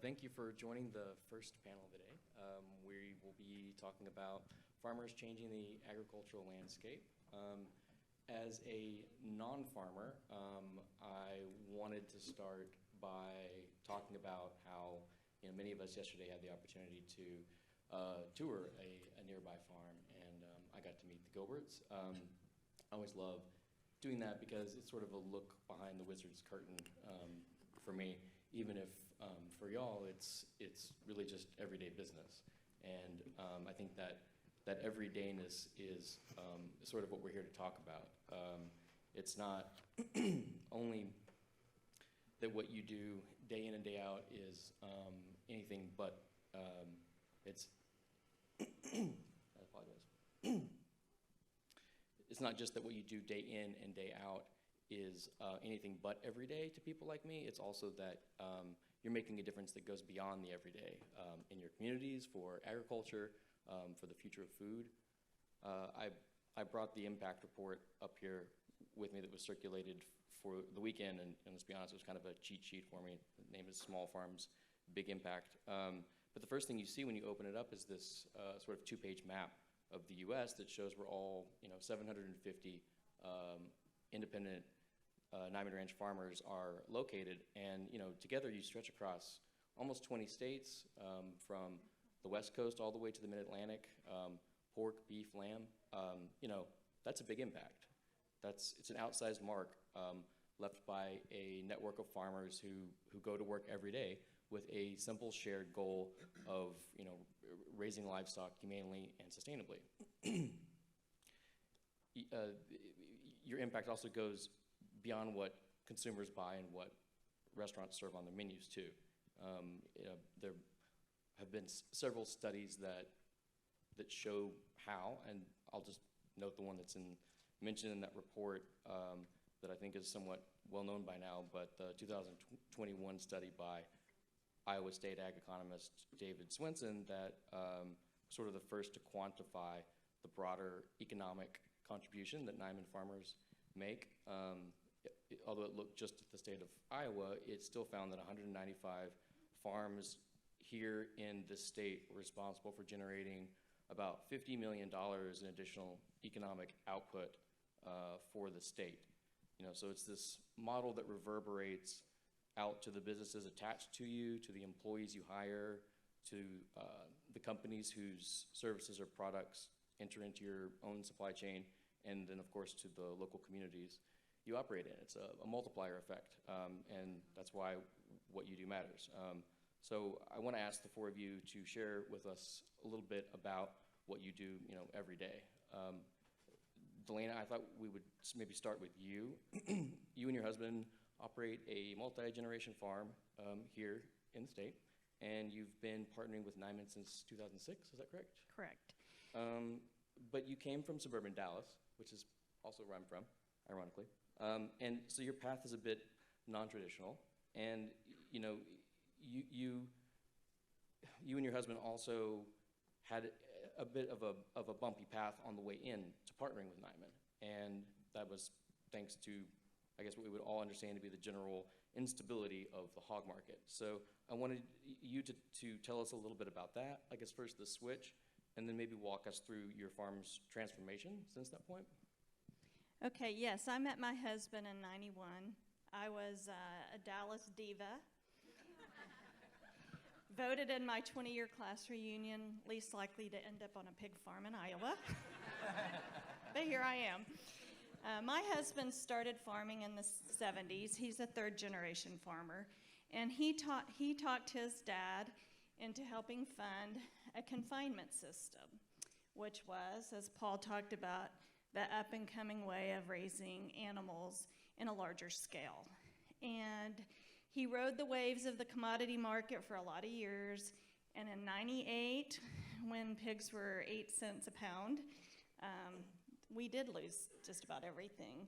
Thank you for joining the first panel today. We will be talking about farmers changing the agricultural landscape. As a non-farmer, I wanted to start by talking about how many of us yesterday had the opportunity to tour a nearby farm, and I got to meet the Gilberts. I always love doing that because it's sort of a look behind the wizard's curtain for me, even if for y'all it's really just everyday business. And I think that everydayness is sort of what we're here to talk about. It's not only that what you do day in and day out is anything but it's I apologize. It's not just that what you do day in and day out is anything but everyday to people like me. It's also that you're making a difference that goes beyond the everyday in your communities, for agriculture, for the future of food. I brought the impact report up here with me that was circulated for the weekend, and let's be honest, it was kind of a cheat sheet for me. The name is Small Farms, Big Impact. But the first thing you see when you open it up is this sort of two-page map of the U.S. that shows where all 750 independent Niman Ranch farmers are located, and together you stretch across almost 20 states, from the West Coast all the way to the Mid-Atlantic. Pork, beef, lamb. That's a big impact. It's an outsized mark left by a network of farmers who go to work every day with a simple shared goal of raising livestock humanely and sustainably. Your impact also goes beyond what consumers buy and what restaurants serve on their menus too. There have been several studies that show how, and I'll just note the one that's mentioned in that report that I think is somewhat well known by now, but the 2021 study by Iowa State ag economist David Swenson that sort of the first to quantify the broader economic contribution that Niman farmers make. Although it looked just at the state of Iowa, it still found that 195 farms here in the state were responsible for generating about $50 million in additional economic output for the state. So it's this model that reverberates out to the businesses attached to you, to the employees you hire, to the companies whose services or products enter into your own supply chain, and then of course to the local communities you operate in. It's a multiplier effect, and that's why what you do matters. So I want to ask the four of you to share with us a little bit about what you do, every day. Deleana, I thought we would maybe start with you. You and your husband operate a multi-generation farm here in the state, and you've been partnering with Niman since 2006, is that correct? Correct. But you came from suburban Dallas, which is also where I'm from, ironically. And so your path is a bit non-traditional, and you and your husband also had a bit of a bumpy path on the way in to partnering with Niman, and that was thanks to, I guess, what we would all understand to be the general instability of the hog market. So I wanted you to tell us a little bit about that. I guess first the switch, and then maybe walk us through your farm's transformation since that point. Okay, yes, I met my husband in '91. I was a Dallas diva. Voted in my 20-year class reunion, least likely to end up on a pig farm in Iowa. But here I am. My husband started farming in the 70s. He's a third-generation farmer. And he talked his dad into helping fund a confinement system, which was, as Paul talked about, the up-and-coming way of raising animals in a larger scale. And he rode the waves of the commodity market for a lot of years. And in '98, when pigs were 8 cents a pound, we did lose just about everything.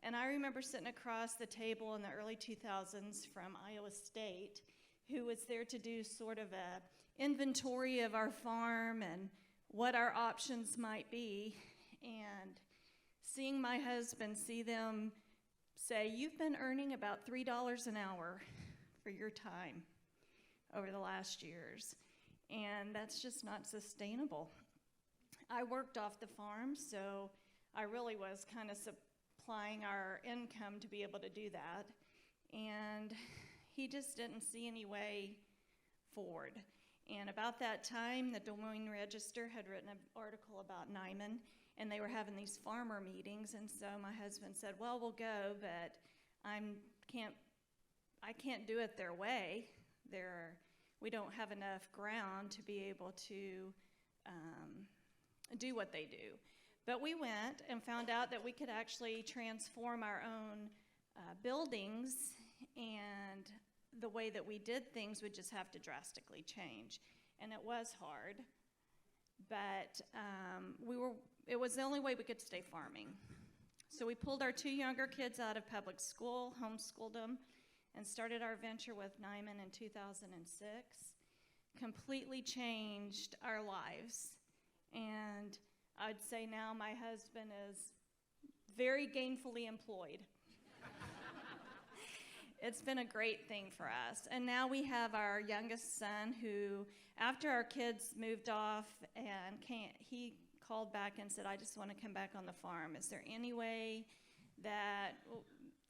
And I remember sitting across the table in the early 2000s from Iowa State, who was there to do sort of a inventory of our farm and what our options might be. And seeing my husband see them say, "You've been earning about $3 an hour for your time over the last years, and that's just not sustainable. I worked off the farm, so I really was kind of supplying our income to be able to do that, and he just didn't see any way forward. And about that time, the Des Moines Register had written an article about Niman, and they were having these farmer meetings, and so my husband said, well, we'll go, but I can't do it their way. We don't have enough ground to be able to do what they do. But we went and found out that we could actually transform our own buildings, and the way that we did things would just have to drastically change. And it was hard, but it was the only way we could stay farming. So we pulled our 2 younger kids out of public school, homeschooled them, and started our venture with Niman in 2006. Completely changed our lives. And I'd say now my husband is very gainfully employed. It's been a great thing for us. And now we have our youngest son who, after our kids moved off, and he called back and said, I just want to come back on the farm. Is there any way that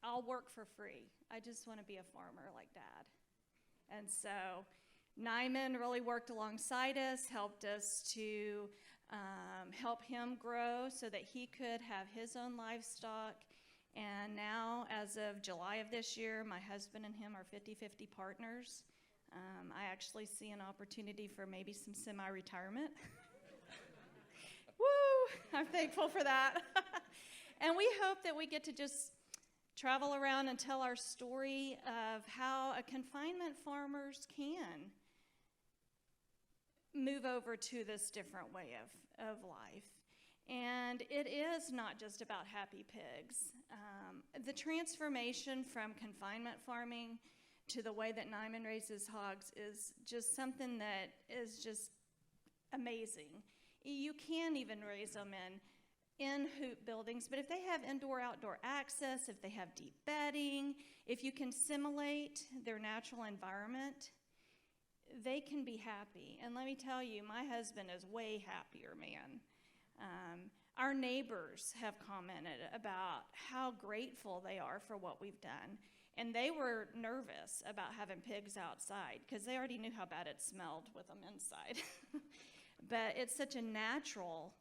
I'll work for free? I just want to be a farmer like Dad. And so Niman really worked alongside us, helped us to help him grow so that he could have his own livestock. And now, as of July of this year, my husband and him are 50-50 partners. I actually see an opportunity for maybe some semi-retirement. Woo! I'm thankful for that. And we hope that we get to just travel around and tell our story of how a confinement farmers can move over to this different way of life. And it is not just about happy pigs. The transformation from confinement farming to the way that Niman raises hogs is just something that is just amazing. You can even raise them in hoop buildings, but if they have indoor-outdoor access, if they have deep bedding, if you can simulate their natural environment, they can be happy. And let me tell you, my husband is way happier, man. Our neighbors have commented about how grateful they are for what we've done. And they were nervous about having pigs outside because they already knew how bad it smelled with them inside. But it's such a natural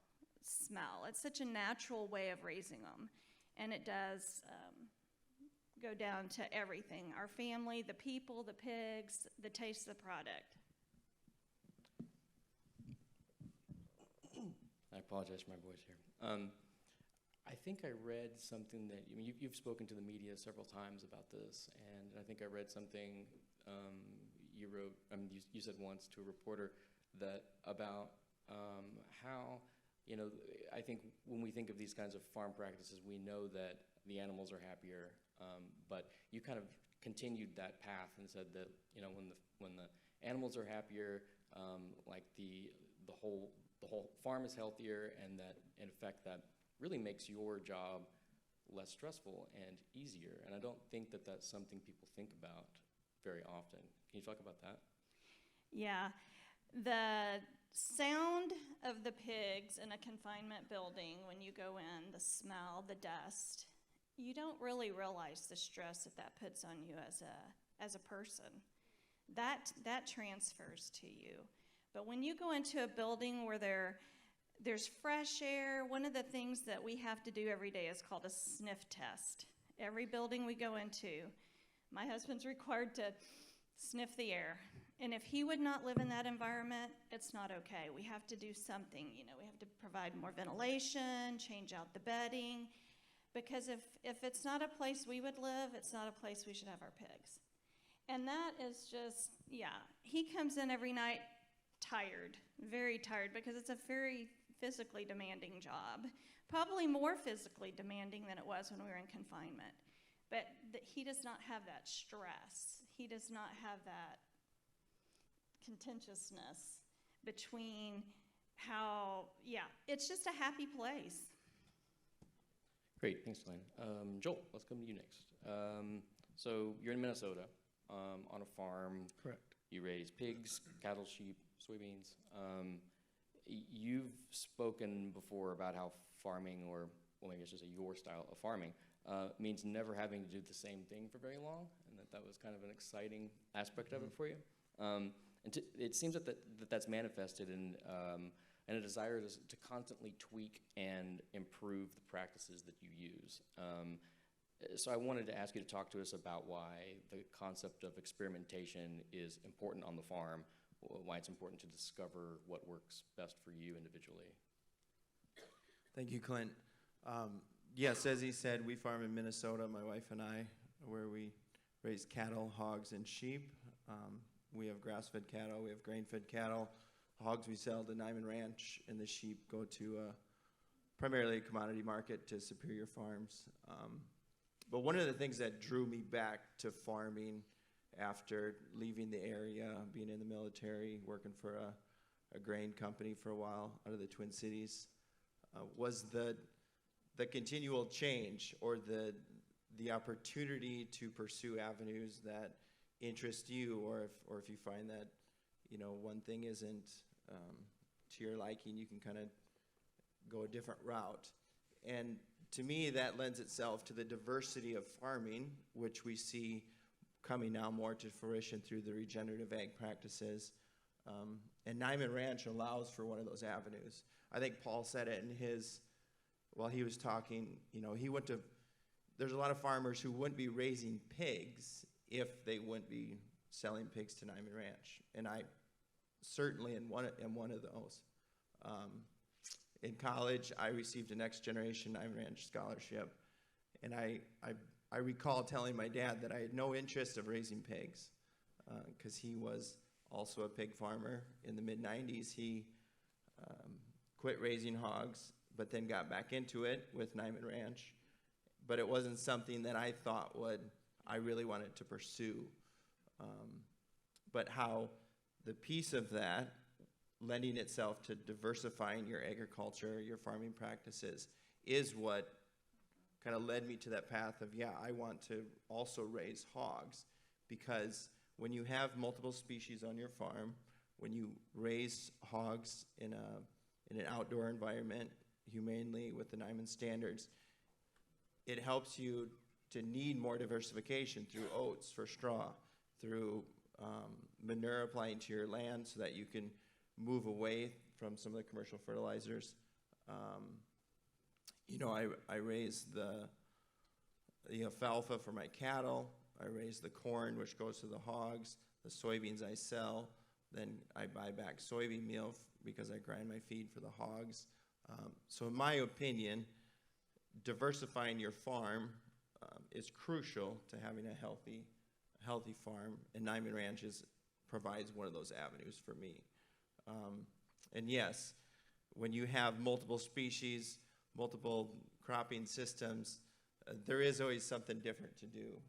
smell. It's such a natural way of raising them. And it does go down to everything. Our family, the people, the pigs, the taste of the product. I apologize for my voice here. I think I read something that, you've spoken to the media several times about this, and I think I read something you wrote, you said once to a reporter that about how, I think when we think of these kinds of farm practices, we know that the animals are happier, but you kind of continued that path and said that, when the animals are happier, like the whole farm is healthier, and that in effect that really makes your job less stressful and easier. And I don't think that that's something people think about very often. Can you talk about that? Yeah. The sound of the pigs in a confinement building, when you go in, the smell, the dust, you don't really realize the stress that puts on you as a person. That transfers to you. But when you go into a building where there's fresh air, one of the things that we have to do every day is called a sniff test. Every building we go into, my husband's required to sniff the air. And if he would not live in that environment, it's not okay. We have to do something. We have to provide more ventilation, change out the bedding. Because if it's not a place we would live, it's not a place we should have our pigs. And that is just, he comes in every night tired, very tired, because it's a very physically demanding job. Probably more physically demanding than it was when we were in confinement. But he does not have that stress. He does not have that contentiousness between it's just a happy place. Great, thanks, Deleana. Joel, let's come to you next. So you're in Minnesota on a farm. Correct. you raise pigs, cattle, sheep, soybeans. You've spoken before about how farming, or well, maybe I should say your style of farming, means never having to do the same thing for very long, and that was kind of an exciting aspect of it for you. It seems that's manifested in a desire to constantly tweak and improve the practices that you use. So I wanted to ask you to talk to us about why the concept of experimentation is important on the farm, why it's important to discover what works best for you individually. Thank you, Clint. Yes, as he said, we farm in Minnesota, my wife and I, where we raise cattle, hogs, and sheep. We have grass-fed cattle, we have grain-fed cattle. Hogs we sell to Niman Ranch, and the sheep go to primarily a commodity market to Superior Farms. But one of the things that drew me back to farming after leaving the area, being in the military, working for a grain company for a while out of the Twin Cities, was the continual change, or the opportunity to pursue avenues that interest you, or if you find that one thing isn't to your liking, you can kind of go a different route. And to me, that lends itself to the diversity of farming, which we see coming now more to fruition through the regenerative ag practices. And Niman Ranch allows for one of those avenues. I think Paul said it in while he was talking, there's a lot of farmers who wouldn't be raising pigs if they wouldn't be selling pigs to Niman Ranch. And I certainly am one of those. In college, I received a Next Generation Niman Ranch scholarship, and I recall telling my dad that I had no interest of raising pigs, because he was also a pig farmer. In the mid-'90s, he quit raising hogs, but then got back into it with Niman Ranch. But it wasn't something that I thought I really wanted to pursue. But how the piece of that, lending itself to diversifying your agriculture, your farming practices, is what kind of led me to that path of, I want to also raise hogs. Because when you have multiple species on your farm, when you raise hogs in an outdoor environment, humanely with the Niman standards, it helps you to need more diversification through oats for straw, through manure applying to your land so that you can move away from some of the commercial fertilizers. I raise the alfalfa for my cattle. I raise the corn, which goes to the hogs. The soybeans I sell. Then I buy back soybean meal because I grind my feed for the hogs. So in my opinion, diversifying your farm is crucial to having a healthy farm, and Niman Ranch provides one of those avenues for me. And yes, when you have multiple species, multiple cropping systems, there is always something different to do.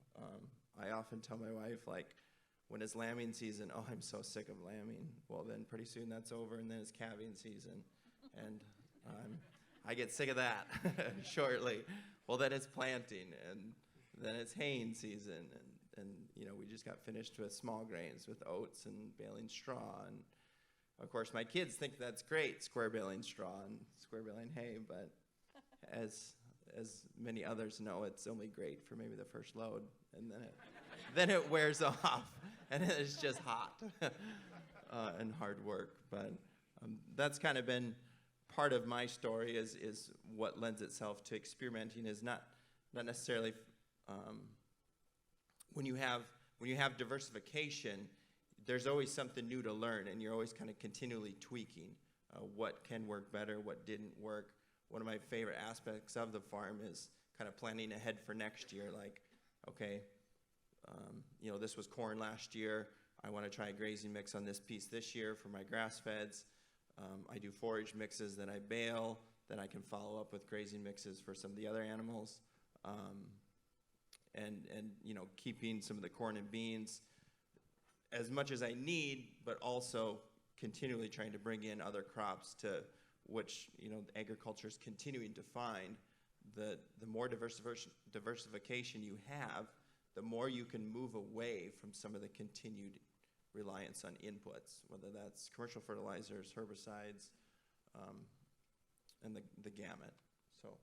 I often tell my wife, when it's lambing season, oh, I'm so sick of lambing. Well, then pretty soon that's over, and then it's calving season, and I get sick of that shortly. Well, then it's planting, and then it's haying season, and we just got finished with small grains, with oats and baling straw, and of course my kids think that's great, square baling straw and square baling hay, but as many others know, it's only great for maybe the first load, and then it wears off, and it's just hot and hard work. But that's kind of been part of my story, is what lends itself to experimenting, is not necessarily when you have diversification, there's always something new to learn, and you're always kind of continually tweaking what can work better, what didn't work. One of my favorite aspects of the farm is kind of planning ahead for next year. Okay, this was corn last year. I want to try a grazing mix on this piece this year for my grass feds. I do forage mixes that I bale, then I can follow up with grazing mixes for some of the other animals. And keeping some of the corn and beans as much as I need, but also continually trying to bring in other crops to which agriculture is continuing to find. The more diversification you have, the more you can move away from some of the continued reliance on inputs, whether that's commercial fertilizers, herbicides, and the gamut. So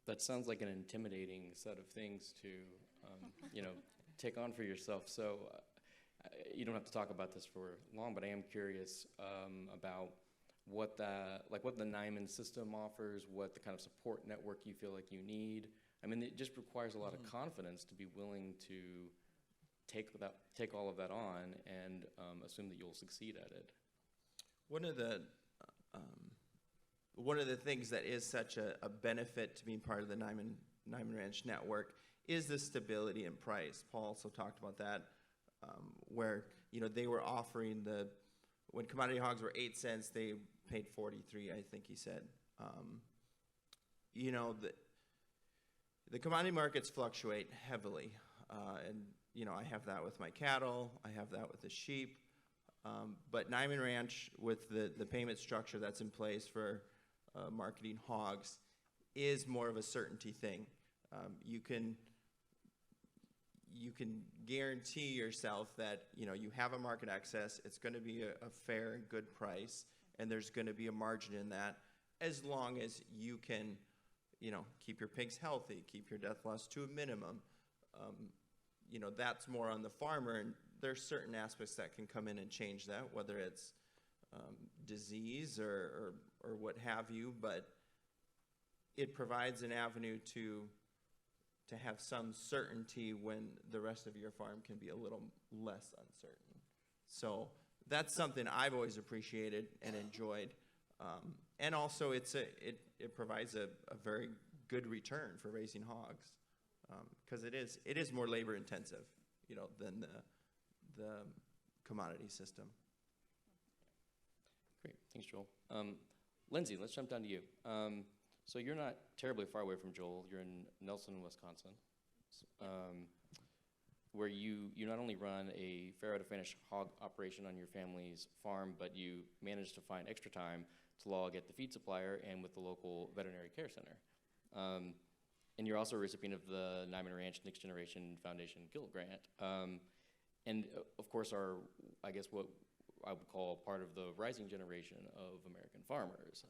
That sounds like an intimidating set of things to, take on for yourself. So you don't have to talk about this for long, but I am curious about what the Niman system offers, what the kind of support network you feel like you need. I mean, it just requires a lot of confidence to be willing to take all of that on and assume that you'll succeed at it. One of the things that is such a benefit to being part of the Niman Ranch network is the stability in price. Paul also talked about that, where they were offering when commodity hogs were 8 cents, they paid 43, I think he said. The commodity markets fluctuate heavily, and I have that with my cattle, I have that with the sheep, but Niman Ranch, with the payment structure that's in place for marketing hogs, is more of a certainty thing. You can guarantee yourself that you have a market access, it's going to be a fair and good price, and there's going to be a margin in that, as long as you can keep your pigs healthy, keep your death loss to a minimum. That's more on the farmer, and there's certain aspects that can come in and change that, whether it's disease or what have you, but it provides an avenue to have some certainty when the rest of your farm can be a little less uncertain. So that's something I've always appreciated and enjoyed. And also it provides a very good return for raising hogs, because it is more labor intensive, than the commodity system. Great, thanks, Joel. Lindsay, let's jump down to you. So you're not terribly far away from Joel. You're in Nelson, Wisconsin, where you not only run a farrow to finish hog operation on your family's farm, but you manage to find extra time to log at the feed supplier and with the local veterinary care center. And you're also a recipient of the Niman Ranch Next Generation Foundation Guild Grant. And of course I guess what I would call part of the rising generation of American farmers.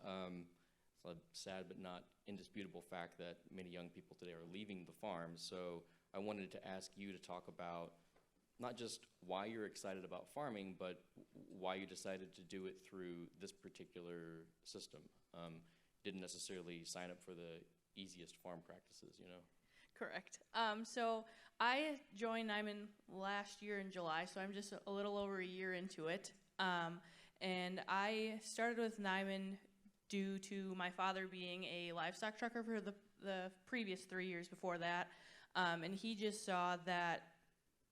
It's a sad but not indisputable fact that many young people today are leaving the farm. So I wanted to ask you to talk about not just why you're excited about farming, but why you decided to do it through this particular system. Didn't necessarily sign up for the easiest farm practices, Correct. So I joined Niman last year in July, so I'm just a little over a year into it. And I started with Niman due to my father being a livestock trucker for the previous 3 years before that. And he just saw that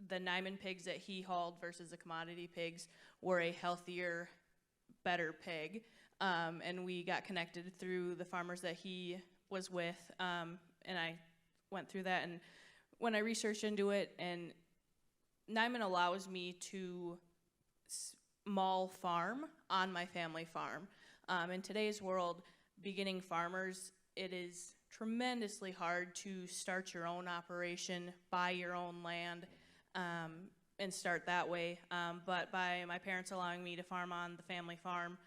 the Niman pigs that he hauled versus the commodity pigs were a healthier, better pig. And we got connected through the farmers that he was with, and I went through that. And when I researched into it, and Niman allows me to small farm on my family farm. In today's world, beginning farmers, it is tremendously hard to start your own operation, buy your own land, and start that way. But by my parents allowing me to farm on the family farm,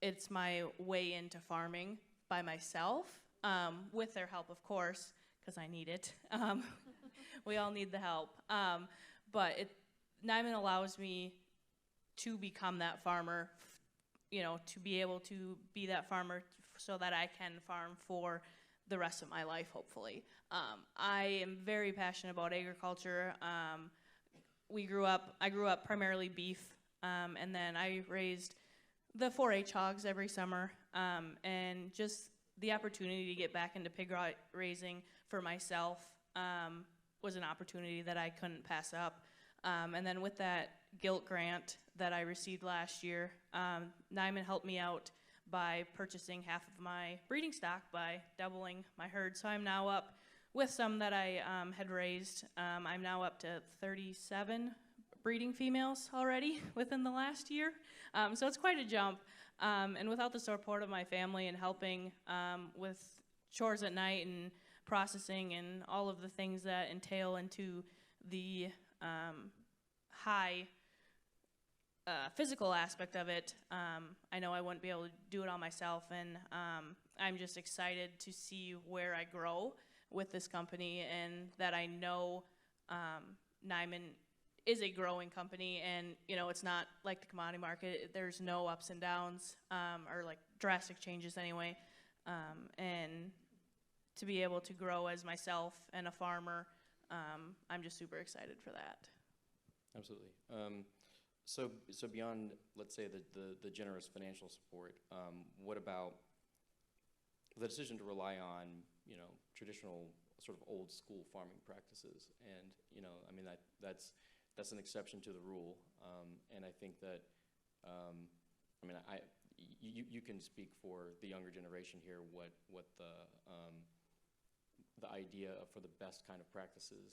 it's my way into farming by myself, with their help, of course, because I need it. We all need the help. But Niman allows me to become that farmer, to be able to be that farmer so that I can farm for the rest of my life, hopefully. I am very passionate about agriculture. I grew up primarily beef, and then I raised the 4-H hogs every summer, and just the opportunity to get back into pig raising for myself was an opportunity that I couldn't pass up. And then with that guilt grant that I received last year, Niman helped me out by purchasing half of my breeding stock by doubling my herd. So I'm now up with some that I had raised. I'm now up to 37 breeding females already within the last year. So it's quite a jump. And without the support of my family and helping with chores at night and processing and all of the things that entail into the high physical aspect of it, I know I wouldn't be able to do it all myself, and I'm just excited to see where I grow with this company, and that I know Niman is a growing company, and you know, it's not like the commodity market. There's no ups and downs, or like drastic changes anyway, and to be able to grow as myself and a farmer, I'm just super excited for that. Absolutely. So beyond, let's say, the generous financial support, what about the decision to rely on, you know, traditional sort of old school farming practices? And, you know, I mean, that's an exception to the rule. And I think that, I mean, you can speak for the younger generation here, what the idea for the best kind of practices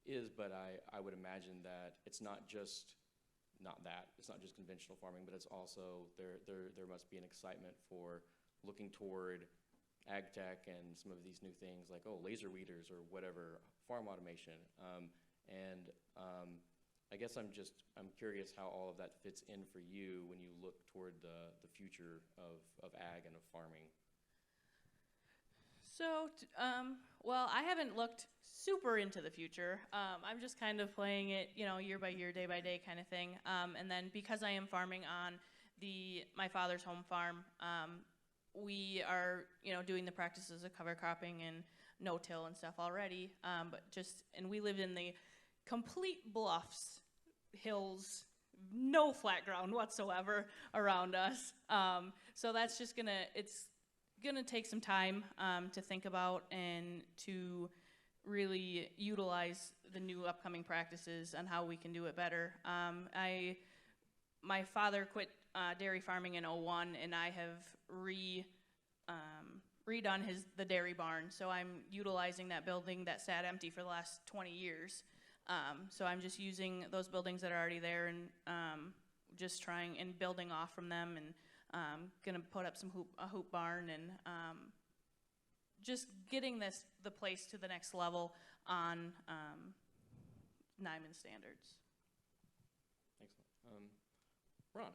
is, but I would imagine that it's not just conventional farming, but it's also there must be an excitement for looking toward ag tech and some of these new things like, oh, laser weeders or whatever, farm automation. I guess I'm curious how all of that fits in for you when you look toward the future of ag and of farming. So, well, I haven't looked super into the future. I'm just kind of playing it, you know, year by year, day by day kind of thing. And then because I am farming on my father's home farm, we are, you know, doing the practices of cover cropping and no-till and stuff already. And we live in the complete bluffs, hills, no flat ground whatsoever around us. So that's just it's gonna take some time to think about and to really utilize the new upcoming practices and how we can do it better. My father quit dairy farming in '01, and I have redone the dairy barn. So I'm utilizing that building that sat empty for the last 20 years. So I'm just using those buildings that are already there and just trying and building off from them, and gonna put up a hoop barn, and just getting the place to the next level on Niman standards. Excellent. Ron,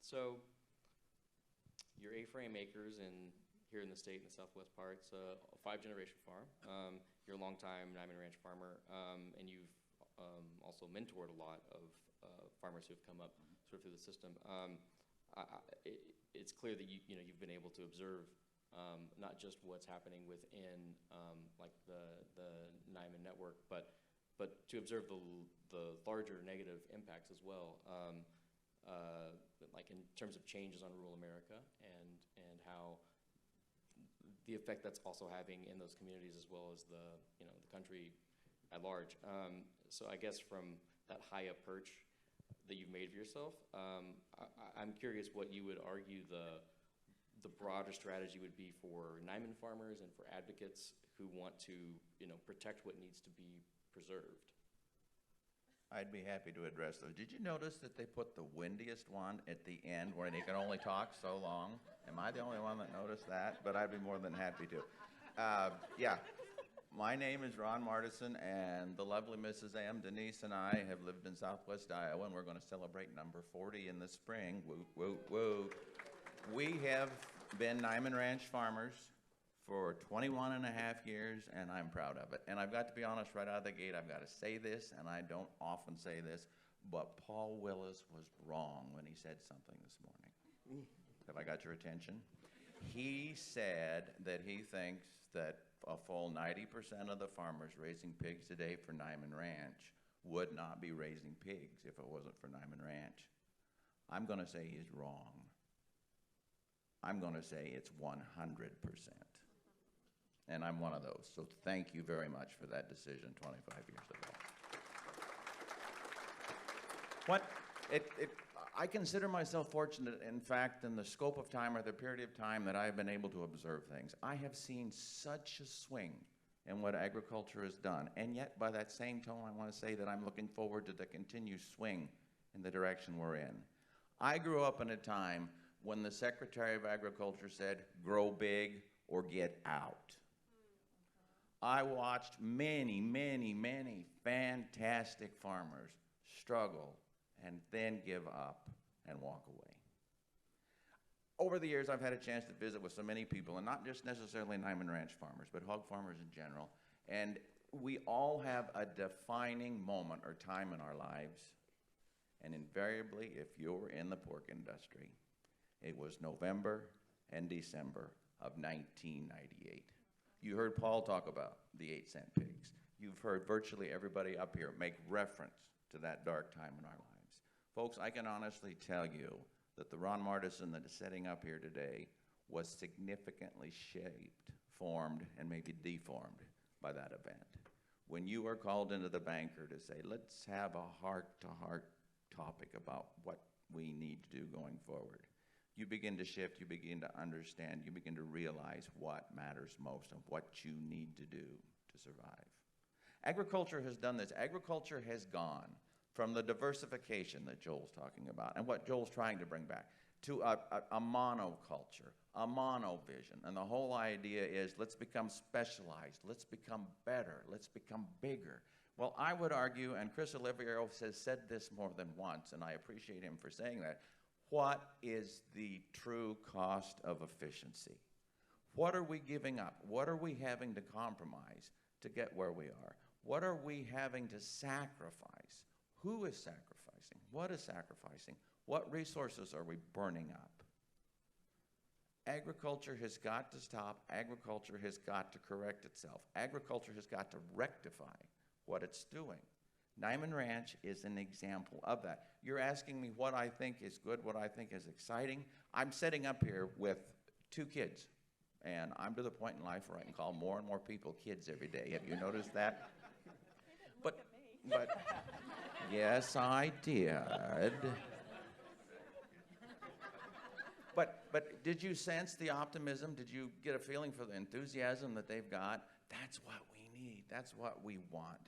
so you're A-frame acres here in the state in the southwest parts, a 5-generation farm. You're a longtime Niman Ranch farmer, and you've also mentored a lot of farmers who have come up sort of through the system. It's clear that you've been able to observe not just what's happening within like the Niman network, but to observe the larger negative impacts as well, like in terms of changes on rural America and how the effect that's also having in those communities as well as the country at large. So I guess from that high up perch that you've made of yourself, I'm curious what you would argue the broader strategy would be for Niman farmers and for advocates who want to protect what needs to be preserved. I'd be happy to address those. Did you notice that they put the windiest one at the end where they can only talk so long? Am I the only one that noticed that? But I'd be more than happy to. Yeah. My name is Ron Mardesen, and the lovely Mrs. M. Denise and I have lived in southwest Iowa, and we're going to celebrate number 40 in the spring. Woo, woo, woo. We have been Niman Ranch farmers for 21 and a half years, and I'm proud of it. And I've got to be honest right out of the gate, I've got to say this, and I don't often say this, but Paul Willis was wrong when he said something this morning. Have I got your attention? He said that he thinks that a full 90% of the farmers raising pigs today for Niman Ranch would not be raising pigs if it wasn't for Niman Ranch. I'm going to say he's wrong. I'm going to say it's 100%. And I'm one of those. So thank you very much for that decision 25 years ago. I consider myself fortunate, in fact, in the scope of time or the period of time that I've been able to observe things. I have seen such a swing in what agriculture has done. And yet, by that same tone, I want to say that I'm looking forward to the continued swing in the direction we're in. I grew up in a time when the Secretary of Agriculture said, grow big or get out. I watched many, many, many fantastic farmers struggle and then give up and walk away. Over the years, I've had a chance to visit with so many people, and not just necessarily Niman Ranch farmers, but hog farmers in general. And we all have a defining moment or time in our lives. And invariably, if you're in the pork industry, it was November and December of 1998. You heard Paul talk about the 8-cent pigs. You've heard virtually everybody up here make reference to that dark time in our lives. Folks, I can honestly tell you that the Ron Mardesen that is sitting up here today was significantly shaped, formed, and maybe deformed by that event. When you are called into the banker to say, let's have a heart-to-heart topic about what we need to do going forward, you begin to shift, you begin to understand, you begin to realize what matters most and what you need to do to survive. Agriculture has done this. Agriculture has gone from the diversification that Joel's talking about and what Joel's trying to bring back to a monoculture, a monovision. And the whole idea is let's become specialized, let's become better, let's become bigger. Well, I would argue, and Chris Oliviero has said this more than once, and I appreciate him for saying that, what is the true cost of efficiency? What are we giving up? What are we having to compromise to get where we are? What are we having to sacrifice? Who is sacrificing? What is sacrificing? What resources are we burning up? Agriculture has got to stop. Agriculture has got to correct itself. Agriculture has got to rectify what it's doing. Niman Ranch is an example of that. You're asking me what I think is good, what I think is exciting. I'm sitting up here with 2 kids, and I'm to the point in life where I can call more and more people kids every day. Have you noticed that? But yes, I did. But did you sense the optimism? Did you get a feeling for the enthusiasm that they've got? That's what we need. That's what we want.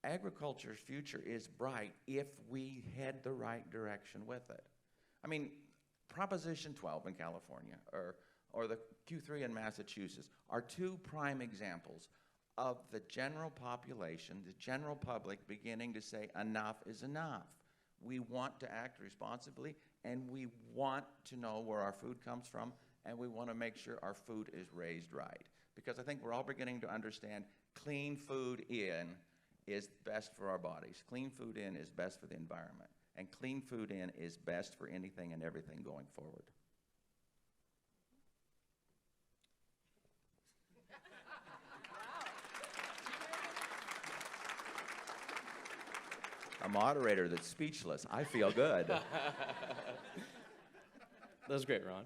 Agriculture's future is bright if we head the right direction with it. I mean, Proposition 12 in California or the Q3 in Massachusetts are 2 prime examples of the general population, the general public beginning to say enough is enough. We want to act responsibly, and we want to know where our food comes from, and we want to make sure our food is raised right. Because I think we're all beginning to understand clean food in is best for our bodies. Clean food in is best for the environment. And clean food in is best for anything and everything going forward. A moderator that's speechless. I feel good. That was great, Ron.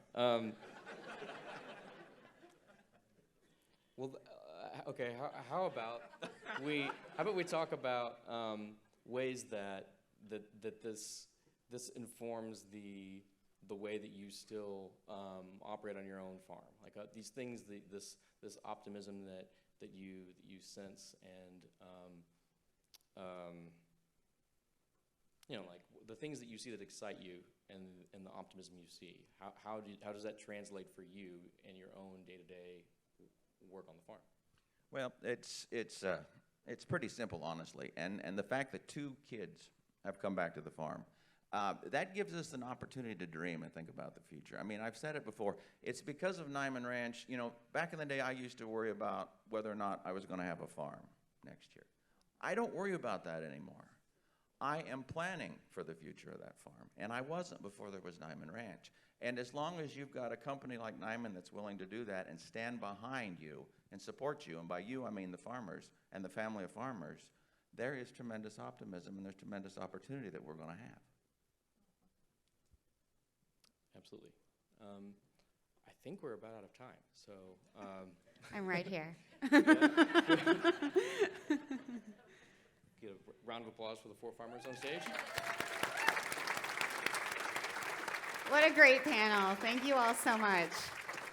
Okay. How about we talk about ways that this informs the way that you still operate on your own farm, like these things, this optimism that you sense, and like the things that you see that excite you, and the optimism you see. How does that translate for you in your own day-to-day work on the farm? Well, it's pretty simple, honestly, and the fact that 2 kids have come back to the farm, that gives us an opportunity to dream and think about the future. I mean, I've said it before. It's because of Niman Ranch. Back in the day, I used to worry about whether or not I was going to have a farm next year. I don't worry about that anymore. I am planning for the future of that farm, and I wasn't before there was Niman Ranch. And as long as you've got a company like Niman that's willing to do that and stand behind you and support you, and by you I mean the farmers and the family of farmers, there is tremendous optimism and there's tremendous opportunity that we're going to have. Absolutely. I think we're about out of time, so... I'm right here. Get a round of applause for the 4 farmers on stage. What a great panel. Thank you all so much.